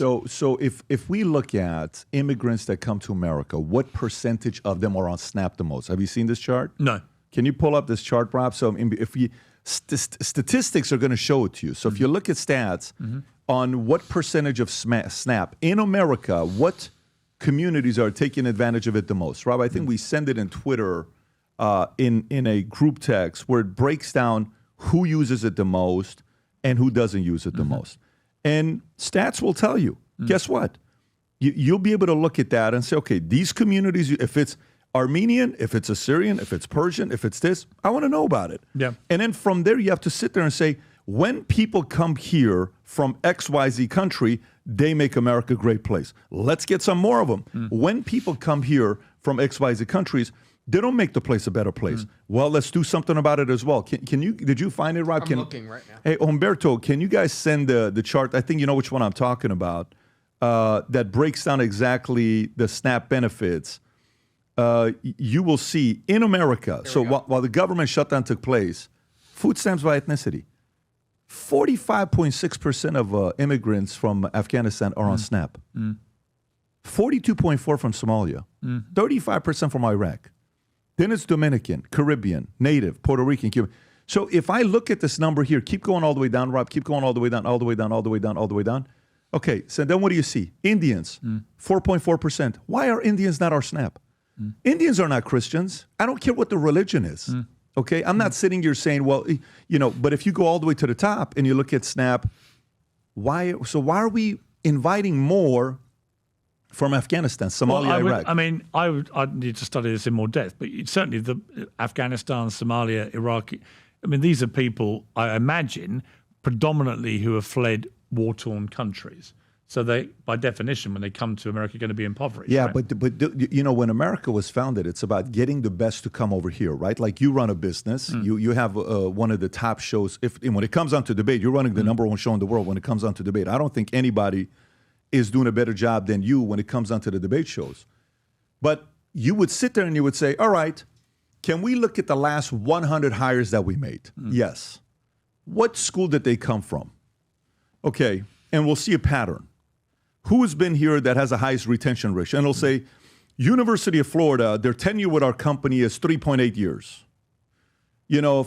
So if we look at immigrants that come to America, what percentage of them are on SNAP the most? Have you seen this chart? No. Can you pull up this chart, Rob? So if we statistics are going to show it to you. So if you look at stats on what percentage of SNAP in America, what communities are taking advantage of it the most? Rob, I think we send it in Twitter in a group text where it breaks down who uses it the most and who doesn't use it the most. And stats will tell you, guess what? You'll be able to look at that and say, okay, these communities, if it's Armenian, if it's Assyrian, if it's Persian, if it's this, I want to know about it. Yeah. And then from there, you have to sit there and say, when people come here from XYZ country, they make America a great place. Let's get some more of them. When people come here from XYZ countries, they don't make the place a better place. Well, let's do something about it as well. Can you? Did you find it, Rob? I'm looking right now. Hey, Humberto, can you guys send the chart? I think you know which one I'm talking about. That breaks down exactly the SNAP benefits. You will see in America, so while the government shutdown took place, food stamps by ethnicity. 45.6% of immigrants from Afghanistan are on SNAP. 42.4% from Somalia. 35% from Iraq. Then it's Dominican, Caribbean, Native, Puerto Rican, Cuban. So if I look at this number here, keep going all the way down, Rob, keep going all the way down, all the way down, all the way down, all the way down. Okay, so then what do you see? Indians, 4.4%. Why are Indians not our SNAP? Indians are not Christians. I don't care what the religion is. Okay, I'm not sitting here saying, well, but if you go all the way to the top and you look at SNAP, why are we inviting more from Afghanistan, Somalia, Iraq? I'd need to study this in more depth, but certainly the Afghanistan, Somalia, Iraq, these are people, I imagine, predominantly who have fled war-torn countries. So they, by definition, when they come to America, are going to be impoverished. Yeah, right? but when America was founded, it's about getting the best to come over here, right? Like you run a business, you have one of the top shows. When it comes down to debate, you're running the number one show in the world. When it comes down to debate, I don't think anybody is doing a better job than you when it comes down to the debate shows. But you would sit there and you would say, all right, can we look at the last 100 hires that we made? Yes. What school did they come from? Okay, and we'll see a pattern. Who has been here that has the highest retention ratio? And it'll say, University of Florida, their tenure with our company is 3.8 years.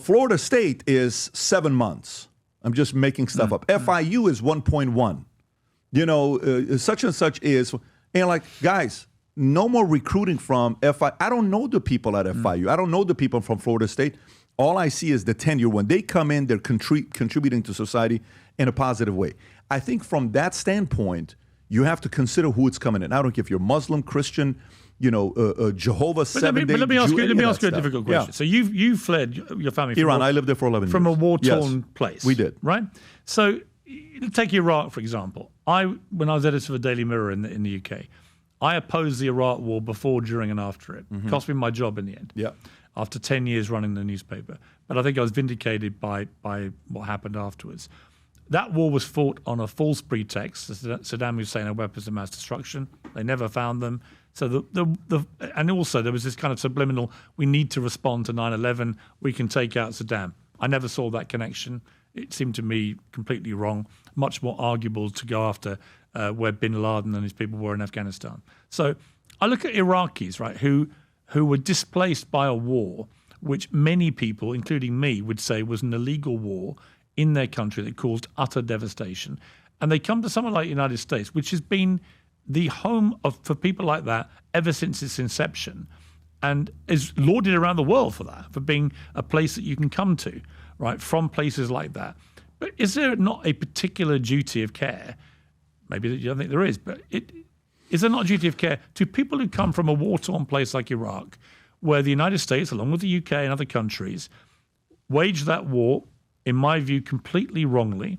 Florida State is 7 months. I'm just making stuff up. FIU is 1.1. Such and such is, and like, guys, no more recruiting from FIU. I don't know the people at FIU. I don't know the people from Florida State. All I see is the tenure. When they come in, they're contributing to society in a positive way. I think from that standpoint, you have to consider who it's coming in. I don't care if you're Muslim, Christian, Jehovah, Seventh-day. Let me ask you a difficult question. Yeah. So you fled your family from Iran. I lived there for 11 years. From a war-torn place. We did. Right? So take Iraq, for example. When I was editor for the Daily Mirror in the UK, I opposed the Iraq war before, during, and after it. Cost me my job in the end. Yeah. After 10 years running the newspaper. But I think I was vindicated by what happened afterwards. That war was fought on a false pretext. Saddam Hussein had weapons of mass destruction. They never found them. So and also there was this kind of subliminal, we need to respond to 9/11. We can take out Saddam. I never saw that connection. It seemed to me completely wrong. Much more arguable to go after where Bin Laden and his people were in Afghanistan. So I look at Iraqis, right, who were displaced by a war, which many people, including me, would say was an illegal war in their country that caused utter devastation. And they come to somewhere like the United States, which has been the home for people like that ever since its inception, and is lauded around the world for that, for being a place that you can come to, right, from places like that. But is there not a particular duty of care? Maybe you don't think there is, but is there not a duty of care to people who come from a war-torn place like Iraq, where the United States, along with the UK and other countries, waged that war, in my view, completely wrongly,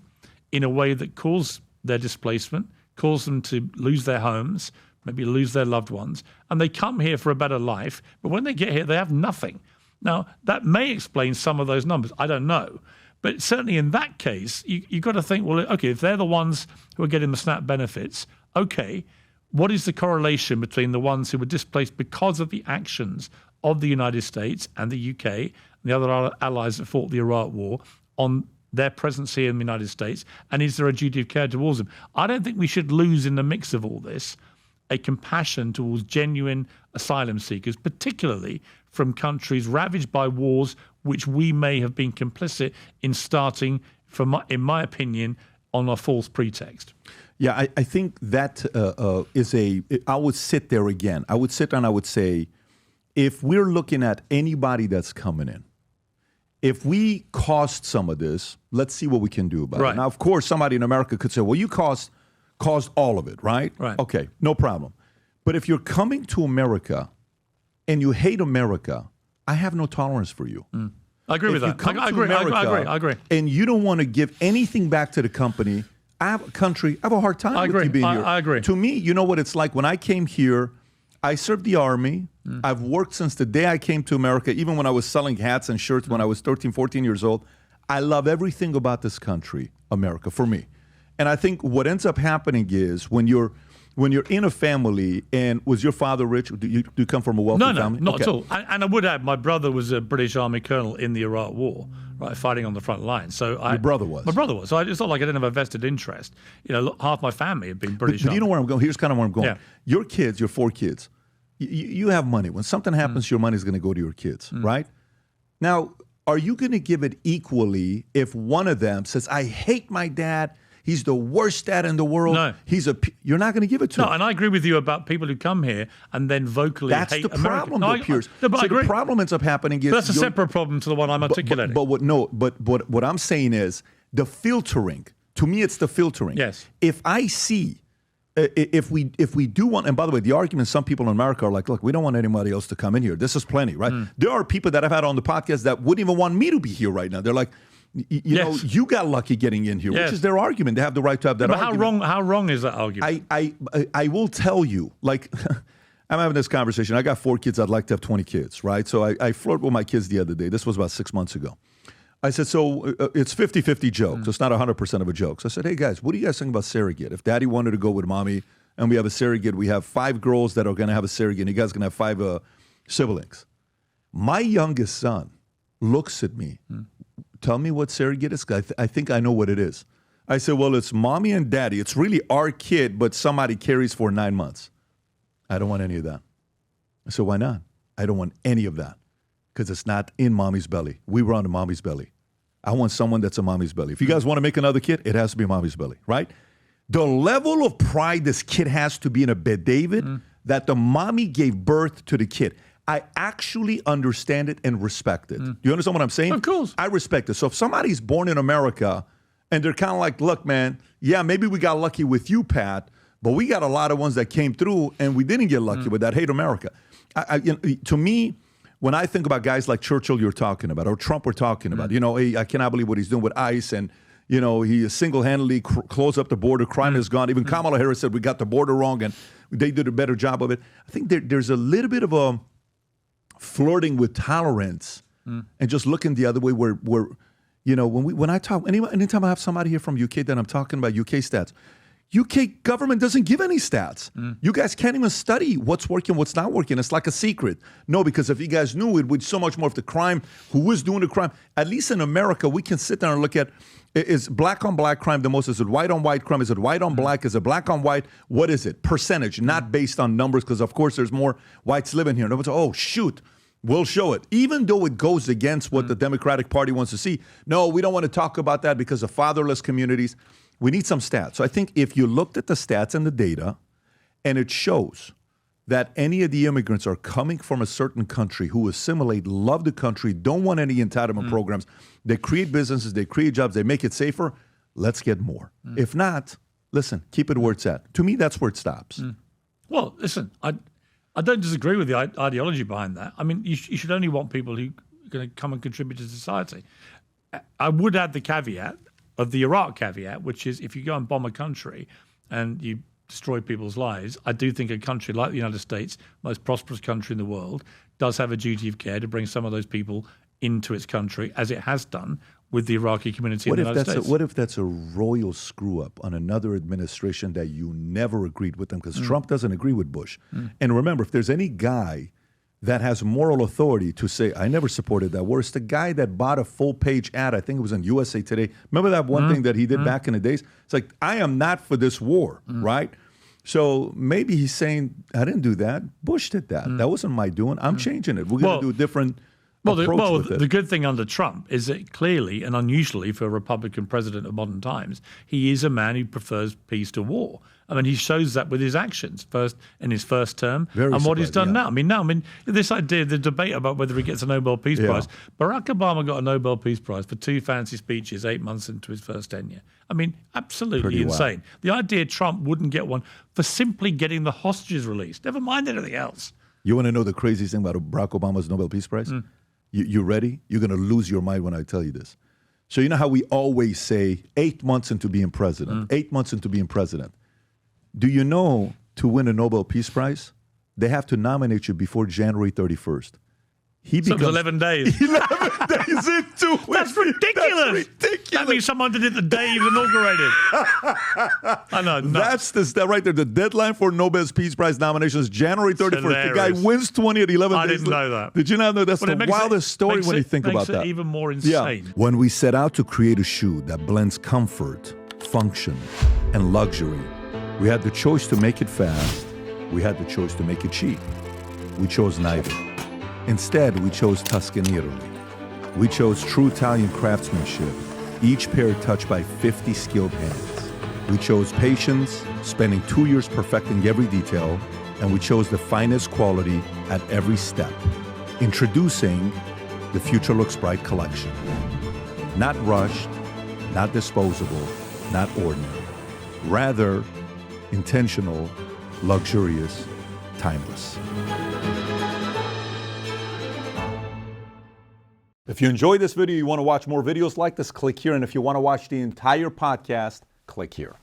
in a way that caused their displacement, caused them to lose their homes, maybe lose their loved ones, and they come here for a better life, but when they get here, they have nothing. Now, that may explain some of those numbers. I don't know. But certainly in that case, you've got to think, well, okay, if they're the ones who are getting the SNAP benefits, okay, what is the correlation between the ones who were displaced because of the actions of the United States and the UK and the other allies that fought the Iraq war on their presence here in the United States, and is there a duty of care towards them? I don't think we should lose in the mix of all this a compassion towards genuine asylum seekers, particularly from countries ravaged by wars which we may have been complicit in starting, in my opinion, on a false pretext. Yeah, I think that I would sit there again. I would sit and I would say, if we're looking at anybody that's coming in, if we cost some of this, let's see what we can do about it. Now, of course, somebody in America could say, well, you caused all of it, right? Okay, no problem. But if you're coming to America and you hate America, I have no tolerance for you. I agree with that. I agree. And you don't want to give anything back to the company. I have a hard time with you being here. I agree. To me, you know what it's like? When I came here, I served the Army. I've worked since the day I came to America, even when I was selling hats and shirts when I was 13, 14 years old. I love everything about this country, America, for me. And I think what ends up happening is when you're in a family, and was your father rich? Do you come from a wealthy family? No, not at all. And I would add, my brother was a British Army colonel in the Iraq War, right, fighting on the front line. So your brother was? My brother was. So it's not like I didn't have a vested interest. You know, half my family had been British. But you know where I'm going? Here's kind of where I'm going. Yeah. Your kids, your 4 kids, you have money. When something happens, your money is going to go to your kids, right? Now, are you going to give it equally if one of them says, I hate my dad, he's the worst dad in the world. No. You're not going to give it to him. No, and I agree with you about people who come here and then vocally hate America. That's the problem, Piers. No, but I agree. The problem ends up happening is... But that's a separate problem to the one I'm articulating. But what I'm saying is the filtering. To me, it's the filtering. Yes. If I see... If we do want... And by the way, the argument, some people in America are like, look, we don't want anybody else to come in here. This is plenty, right? There are people that I've had on the podcast that wouldn't even want me to be here right now. They're like... You know, you got lucky getting in here, which is their argument. They have the right to have that argument. How wrong is that argument? I will tell you, like, I'm having this conversation. I got 4 kids. I'd like to have 20 kids, right? So I flirted with my kids the other day. This was about 6 months ago. I said, so it's 50-50 joke. So it's not 100% of a joke. So I said, hey, guys, what do you guys think about surrogate? If daddy wanted to go with mommy and we have a surrogate, we have 5 girls that are going to have a surrogate, and you guys are going to have 5 siblings. My youngest son looks at me. Tell me what surrogate is. I think I know what it is. I said, well, it's mommy and daddy. It's really our kid, but somebody carries for 9 months. I don't want any of that. I said, why not? I don't want any of that because it's not in mommy's belly. We were on mommy's belly. I want someone that's in mommy's belly. If you guys want to make another kid, it has to be mommy's belly, right? The level of pride this kid has to be in a Bet-David that the mommy gave birth to the kid. I actually understand it and respect it. Do you understand what I'm saying? Of course. I respect it. So if somebody's born in America and they're kind of like, look, man, yeah, maybe we got lucky with you, Pat, but we got a lot of ones that came through and we didn't get lucky with that. Hate America. To me, when I think about guys like Churchill you're talking about or Trump we're talking about, you know, hey, I cannot believe what he's doing with ICE and, you know, he single-handedly closed up the border. Crime is gone. Even Kamala Harris said we got the border wrong and they did a better job of it. I think there's a little bit of a flirting with tolerance and just looking the other way where you know, when I talk, anytime I have somebody here from UK that I'm talking about UK stats, UK government doesn't give any stats. You guys can't even study what's working, what's not working. It's like a secret. No, because if you guys knew, it would so much more of the crime, who is doing the crime. At least in America, we can sit there and look at, is black on black crime the most? Is it white on white crime? Is it white on black? Is it black on white? What is it? Percentage, not based on numbers, because of course there's more whites living here. Nobody's, oh, shoot. We'll show it. Even though it goes against what the Democratic Party wants to see. No, we don't want to talk about that because of fatherless communities. We need some stats. So I think if you looked at the stats and the data, and it shows that any of the immigrants are coming from a certain country who assimilate, love the country, don't want any entitlement programs, they create businesses, they create jobs, they make it safer, let's get more. If not, listen, keep it where it's at. To me, that's where it stops. Well, listen, I don't disagree with the ideology behind that. I mean, you should only want people who are going to come and contribute to society. I would add the caveat of the Iraq caveat, which is if you go and bomb a country and you destroy people's lives, I do think a country like the United States, most prosperous country in the world, does have a duty of care to bring some of those people into its country, as it has done with the Iraqi community in the United States. What if that's a royal screw-up on another administration that you never agreed with them? Because Trump doesn't agree with Bush. And remember, if there's any guy that has moral authority to say, I never supported that war. It's the guy that bought a full-page ad, I think it was in USA Today. Remember that one thing that he did back in the days? It's like, I am not for this war, right? So maybe he's saying, I didn't do that. Bush did that. That wasn't my doing. I'm changing it. We're going to do a different approach with it. The good thing under Trump is that clearly and unusually for a Republican president of modern times, he is a man who prefers peace to war. I mean, he shows that with his actions in his first term and what he's done now. I mean, this idea, the debate about whether he gets a Nobel Peace Prize. Barack Obama got a Nobel Peace Prize for 2 fancy speeches 8 months into his first tenure. I mean, absolutely insane. The idea Trump wouldn't get one for simply getting the hostages released, never mind anything else. You want to know the craziest thing about Barack Obama's Nobel Peace Prize? You ready? You're going to lose your mind when I tell you this. So you know how we always say 8 months into being president, 8 months into being president. Do you know to win a Nobel Peace Prize, they have to nominate you before January 31st? He becomes 11 days. 11 days into it. That's ridiculous. That means someone did it the day he was inaugurated. I know. That's the step right there. The deadline for Nobel Peace Prize nominations is January 31st. The guy wins 20 at 11 days. I didn't know that. Did you not know? That's the wildest story when you think about that. Makes it even more insane. When we set out to create a shoe that blends comfort, function, and luxury, we had the choice to make it fast. We had the choice to make it cheap. We chose neither. Instead, we chose Tuscany, Italy. We chose true Italian craftsmanship, each pair touched by 50 skilled hands. We chose patience, spending 2 years perfecting every detail, and we chose the finest quality at every step. Introducing the Future Looks Bright collection. Not rushed, not disposable, not ordinary. Rather, intentional, luxurious, timeless. If you enjoyed this video, you want to watch more videos like this, click here. And if you want to watch the entire podcast, click here.